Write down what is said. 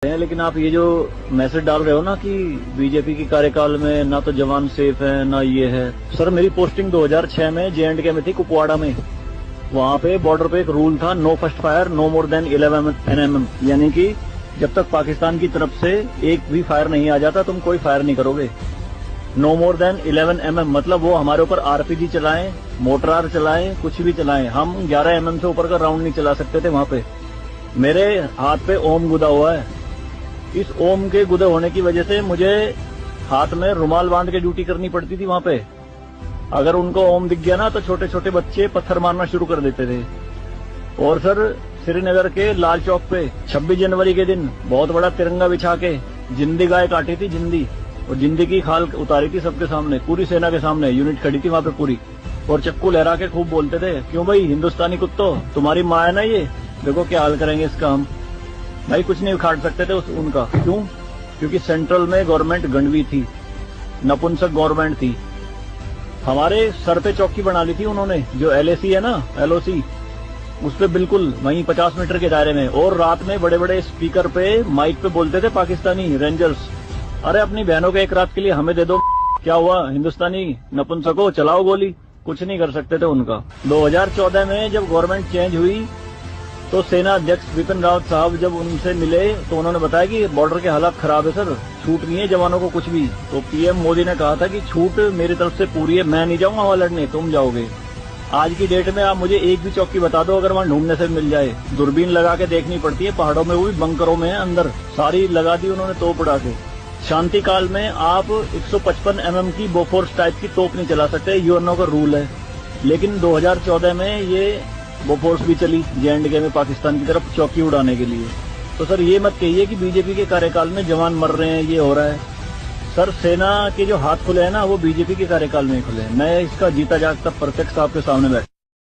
हैं, लेकिन आप ये जो मैसेज डाल रहे हो ना कि बीजेपी की कार्यकाल में ना तो जवान सेफ है ना ये है। सर मेरी पोस्टिंग 2006 में J&K में थी, कुपवाड़ा में। वहाँ पे बॉर्डर पे एक रूल था, no first fire no more than 11 NM, यानी कि जब तक पाकिस्तान की तरफ से एक भी फायर नहीं आ जाता तुम कोई फायर नहीं करोगे। नो मोर देन 11 mm मतलब वो हमारे ऊपर RPG चलाएं, मोटरार चलाएं, कुछ भी चलाएं, हम 11 mm से ऊपर का राउंड नहीं चला सकते थे वहाँ पे। मेरे हाथ पे ओम गुदा हुआ है। इस ओम के गुदे होने की वजह से मुझे हाथ में रुमाल बांध के ड्यूटी करनी पड़ती थी वहाँ पे। अगर उनको ओम दिख गया ना तो छोटे छोटे बच्चे पत्थर मारना शुरू कर देते थे। और सर श्रीनगर के लाल चौक पे 26 जनवरी के दिन बहुत बड़ा तिरंगा बिछा के जिंदी गाय काटी थी, जिंदी, और जिंदी की खाल उतारी थी सबके सामने, पूरी सेना के सामने यूनिट खड़ी थी वहाँ पे पूरी, और चक्कू लहरा के खूब बोलते थे, क्यों भाई हिंदुस्तानी कुत्तों, तुम्हारी माँ है ना ये, देखो क्या हाल करेंगे इसका हम। भाई कुछ नहीं उखाड़ सकते थे उनका। क्यों? क्योंकि सेंट्रल में गवर्नमेंट गंडवी थी, नपुंसक गवर्नमेंट थी। हमारे सर पे चौकी बना ली थी उन्होंने, जो LAC है ना, LOC, उस पे बिल्कुल वहीं 50 मीटर के दायरे में। और रात में बड़े बड़े स्पीकर पे माइक पे बोलते थे पाकिस्तानी रेंजर्स, अरे अपनी बहनों के एक रात के लिए हमें दे दो, क्या हुआ हिंदुस्तानी नपुंसको, चलाओ गोली। कुछ नहीं कर सकते थे उनका। 2014 में जब गवर्नमेंट चेंज हुई तो सेना अध्यक्ष बिपिन रावत साहब जब उनसे मिले तो उन्होंने बताया कि बॉर्डर के हालात खराब है सर, छूट नहीं है जवानों को कुछ भी। तो PM मोदी ने कहा था कि छूट मेरी तरफ से पूरी है, मैं नहीं जाऊंगा वहां लड़ने, तुम जाओगे। आज की डेट में आप मुझे एक भी चौकी बता दो अगर वहां ढूंढने से मिल जाए। दूरबीन लगा के देखनी पड़ती है पहाड़ों में, वो भी बंकरों में है अंदर, सारी लगा दी उन्होंने तोप उड़ा के। शांति काल में आप 155 mm की बोफोर्स टाइप की तोप नहीं चला सकते, यूएनओ का रूल है। लेकिन 2014 में ये बोफोर्स भी चली J&K में पाकिस्तान की तरफ चौकी उड़ाने के लिए। तो सर ये मत कहिए कि बीजेपी के कार्यकाल में जवान मर रहे हैं, ये हो रहा है। सर सेना के जो हाथ खुले हैं ना वो बीजेपी के कार्यकाल में खुले हैं। मैं इसका जीता जागता प्रत्यक्ष आपके सामने बैठ